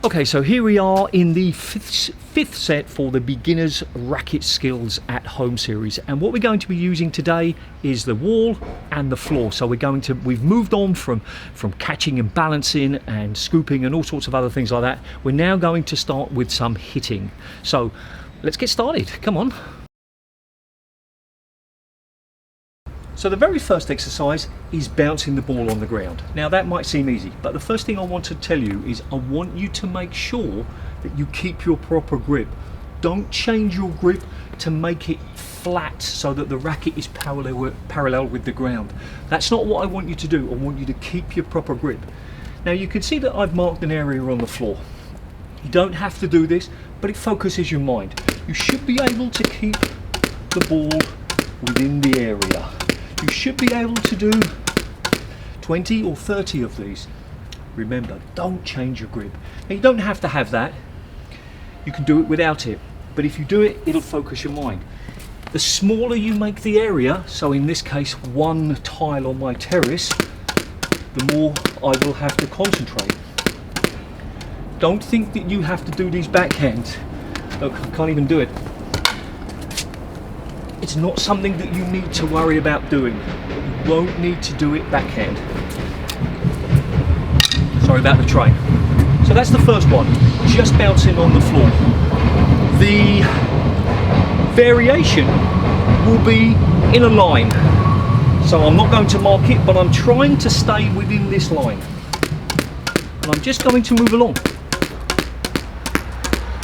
Okay, so here we are in the fifth set for the Beginner's Racket Skills at Home series, and what we're going to be using today is the wall and the floor. So we've moved on from catching and balancing and scooping and all sorts of other things like that. We're now going to start with some hitting. So let's get started, come on. So the very first exercise is bouncing the ball on the ground. Now that might seem easy, but the first thing I want to tell you is I want you to make sure that you keep your proper grip. Don't change your grip to make it flat so that the racket is parallel with the ground. That's not what I want you to do. I want you to keep your proper grip. Now you can see that I've marked an area on the floor. You don't have to do this, but it focuses your mind. You should be able to keep the ball within the area. You should be able to do 20 or 30 of these. Remember, don't change your grip. Now you don't have to have that. You can do it without it. But if you do it, it'll focus your mind. The smaller you make the area, so in this case one tile on my terrace, the more I will have to concentrate. Don't think that you have to do these backhands. Look, I can't even do it. It's not something that you need to worry about doing. You won't need to do it backhand. Sorry about the train. So that's the first one, just bouncing on the floor. The variation will be in a line. So I'm not going to mark it, but I'm trying to stay within this line. And I'm just going to move along.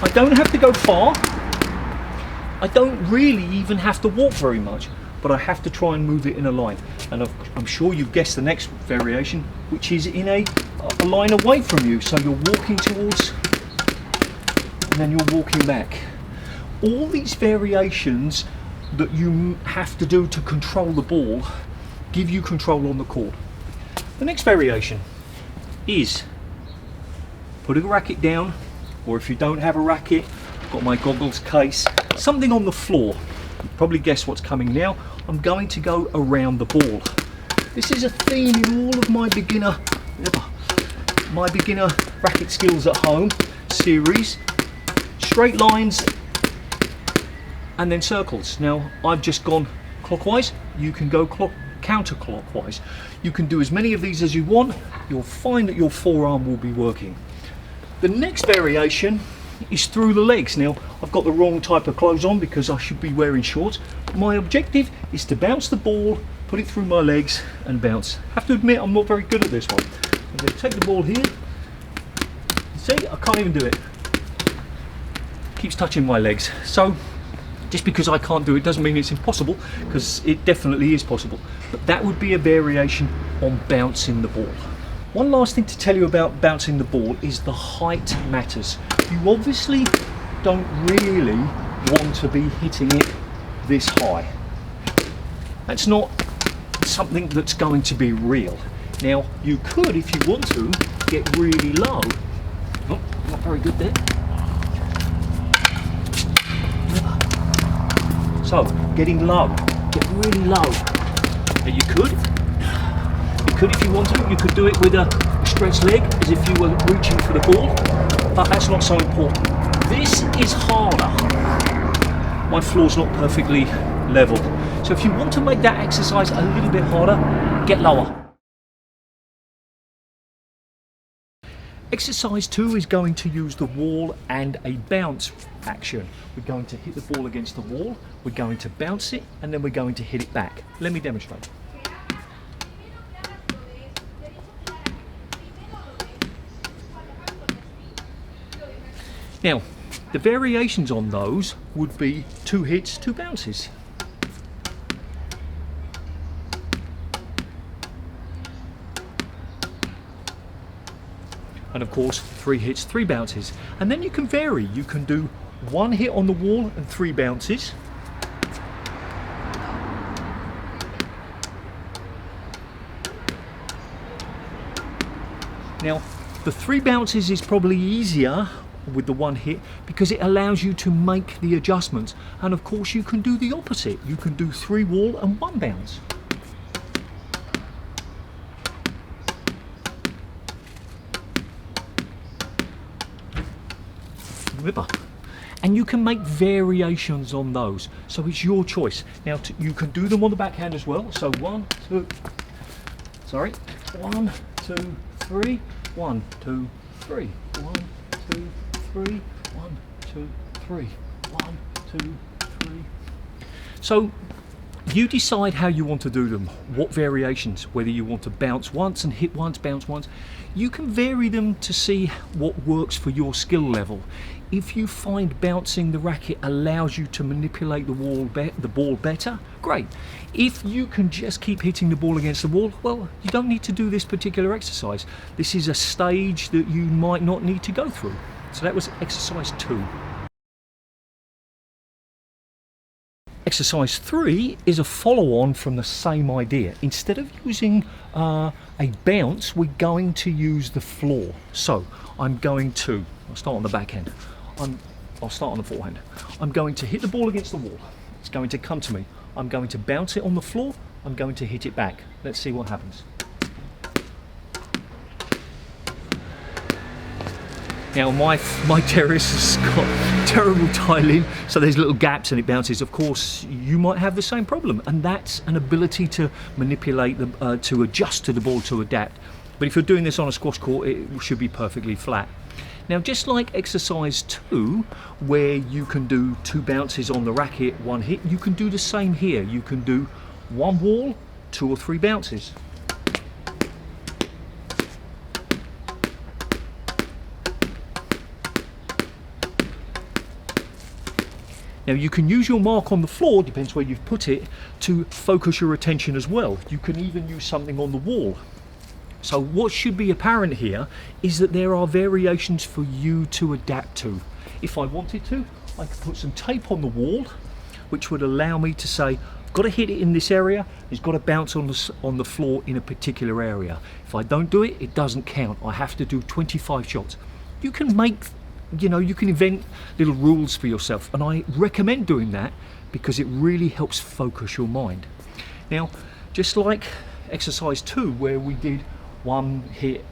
I don't have to go far. I don't really even have to walk very much, but I have to try and move it in a line. And I'm sure you've guessed the next variation, which is in a line away from you. So you're walking towards, and then you're walking back. All these variations that you have to do to control the ball give you control on the court. The next variation is putting a racket down, or if you don't have a racket, I've got my goggles case, something on the floor. You probably guess what's coming now. I'm going to go around the ball. This is a theme in all of my beginner racket skills at home series. Straight lines and then circles. Now I've just gone clockwise. You can go counterclockwise. You can do as many of these as you want. You'll find that your forearm will be working. The next variation is through the legs. Now I've got the wrong type of clothes on because I should be wearing shorts. My objective is to bounce the ball, put it through my legs and bounce. I have to admit I'm not very good at this one. I'm going to take the ball here. See, I can't even do it. Keeps touching my legs. So just because I can't do it doesn't mean it's impossible, because it definitely is possible. But that would be a variation on bouncing the ball. One last thing to tell you about bouncing the ball is the height matters. You obviously don't really want to be hitting it this high. That's not something that's going to be real. Now, you could, if you want to, get really low. Oh, not very good there. So, getting low, get really low. Now you could if you want to, you could do it with a stretched leg as if you were reaching for the ball, but that's not so important. This is harder. My floor's not perfectly level. So if you want to make that exercise a little bit harder, get lower. Exercise 2 is going to use the wall and a bounce action. We're going to hit the ball against the wall, we're going to bounce it, and then we're going to hit it back. Let me demonstrate. Now, the variations on those would be 2 hits, 2 bounces. And of course, 3 hits, 3 bounces. And then you can vary. You can do 1 hit on the wall and 3 bounces. Now, the 3 bounces is probably easier with the 1 hit because it allows you to make the adjustments. And of course, you can do the opposite. You can do 3 wall and 1 bounce. Remember, and you can make variations on those, so it's your choice. Now you can do them on the backhand as well, so 1 2 1 2 3 1 2 3 1 2 3 1 2 3 1 2 3. So you decide how you want to do them, what variations, whether you want to bounce once and hit once, bounce once. You can vary them to see what works for your skill level. If you find bouncing the racket allows you to manipulate the ball better, great. If you can just keep hitting the ball against the wall, well, you don't need to do this particular exercise. This is a stage that you might not need to go through. So that was exercise 2. Exercise 3 is a follow-on from the same idea. Instead of using a bounce, we're going to use the floor. So I'll start on the backhand. I'll start on the forehand. I'm going to hit the ball against the wall. It's going to come to me. I'm going to bounce it on the floor. I'm going to hit it back. Let's see what happens. Now my terrace has got terrible tiling, so there's little gaps and it bounces. Of course, you might have the same problem, and that's an ability to manipulate, to adjust to the ball, to adapt. But if you're doing this on a squash court, it should be perfectly flat. Now, just like exercise 2, where you can do 2 bounces on the racket, 1 hit, you can do the same here. You can do 1 wall, 2 or 3 bounces. Now you can use your mark on the floor, depends where you've put it, to focus your attention as well. You can even use something on the wall. So what should be apparent here is that there are variations for you to adapt to. If I wanted to, I could put some tape on the wall, which would allow me to say, I've got to hit it in this area, it's got to bounce on the floor in a particular area. If I don't do it, it doesn't count. I have to do 25 shots. You can you can invent little rules for yourself, and I recommend doing that because it really helps focus your mind. Now, just like exercise 2, where we did 1 hit,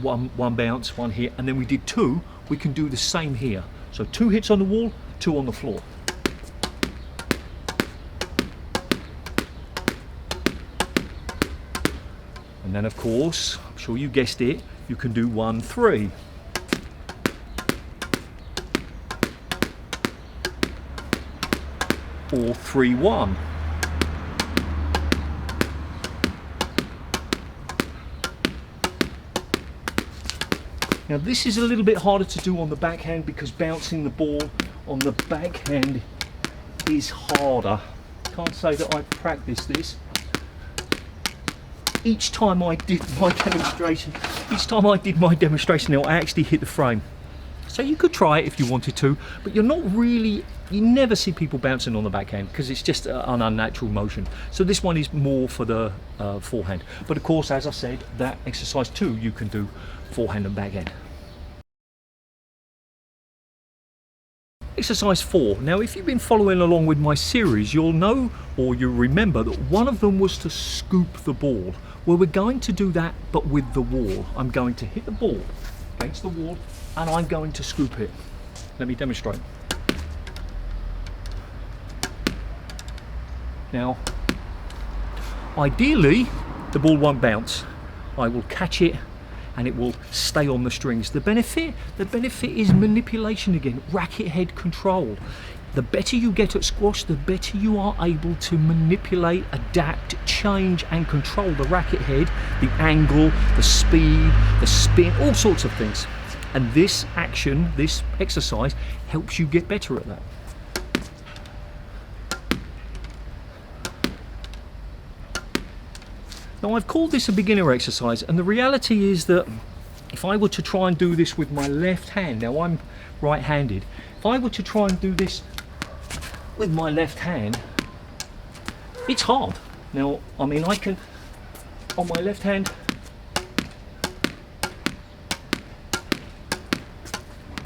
one bounce, 1 hit, and then we did 2, we can do the same here. So 2 hits on the wall, 2 on the floor. And then of course, I'm sure you guessed it, you can do 1 3. Or 3 1. Now this is a little bit harder to do on the backhand because bouncing the ball on the backhand is harder. Can't say that I've practiced this. Each time I did my demonstration, now I actually hit the frame. So you could try it if you wanted to, but you never see people bouncing on the backhand because it's just an unnatural motion. So this one is more for the forehand. But of course, as I said, that exercise 2, you can do forehand and backhand. Exercise 4. Now, if you've been following along with my series, you'll know, or you'll remember, that one of them was to scoop the ball. Well, we're going to do that, but with the wall. I'm going to hit the ball against the wall, and I'm going to scoop it. Let me demonstrate. Now, ideally, the ball won't bounce. I will catch it and it will stay on the strings. The benefit is manipulation again, racket head control. The better you get at squash, the better you are able to manipulate, adapt, change and control the racket head, the angle, the speed, the spin, all sorts of things. And this action, this exercise, helps you get better at that. Now, I've called this a beginner exercise, and the reality is that if I were to try and do this with my left hand, now I'm right-handed, if I were to try and do this with my left hand, it's hard. Now, I mean, I can, on my left hand,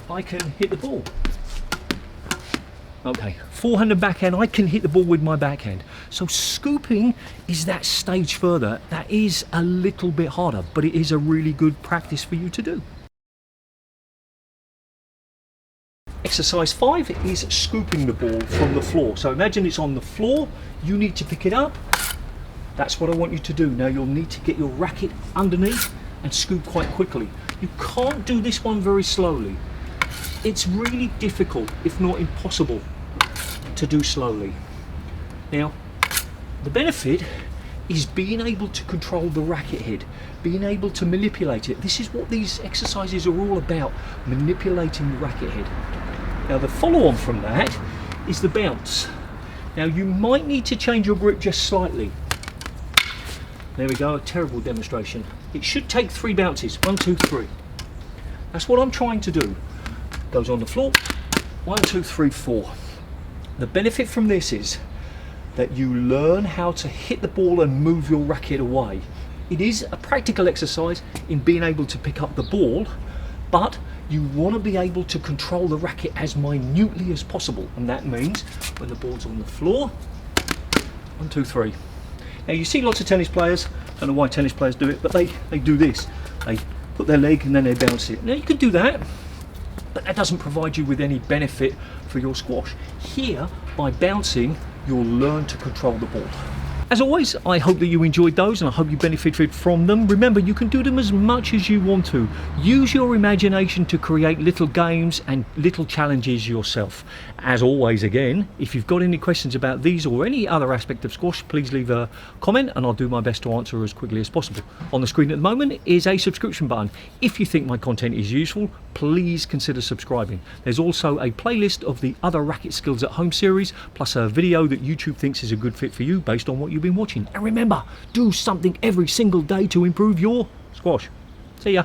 I can hit the ball. Okay, forehand and backhand, I can hit the ball with my backhand. So scooping is that stage further. That is a little bit harder, but it is a really good practice for you to do. Exercise 5 is scooping the ball from the floor. So imagine it's on the floor, you need to pick it up. That's what I want you to do. Now you'll need to get your racket underneath and scoop quite quickly. You can't do this one very slowly. It's really difficult, if not impossible, to do slowly. Now, the benefit is being able to control the racket head, being able to manipulate it. This is what these exercises are all about, manipulating the racket head. Now the follow-on from that is the bounce. Now you might need to change your grip just slightly. There we go, a terrible demonstration. It should take 3 bounces, 1, 2, 3. That's what I'm trying to do. Goes on the floor, 1, 2, 3, 4. The benefit from this is that you learn how to hit the ball and move your racket away. It is a practical exercise in being able to pick up the ball, but you want to be able to control the racket as minutely as possible, and that means when the ball's on the floor, 1, 2, 3. Now you see lots of tennis players, I don't know why tennis players do it, but they do this. They put their leg and then they bounce it. Now you can do that, but that doesn't provide you with any benefit for your squash. Here, by bouncing, you'll learn to control the ball. As always, I hope that you enjoyed those and I hope you benefited from them. Remember, you can do them as much as you want to. Use your imagination to create little games and little challenges yourself. As always, again, if you've got any questions about these or any other aspect of squash, please leave a comment and I'll do my best to answer as quickly as possible. On the screen at the moment is a subscription button. If you think my content is useful, please consider subscribing. There's also a playlist of the other Racket Skills at Home series, plus a video that YouTube thinks is a good fit for you based on what you've been watching. And remember, do something every single day to improve your squash. See ya.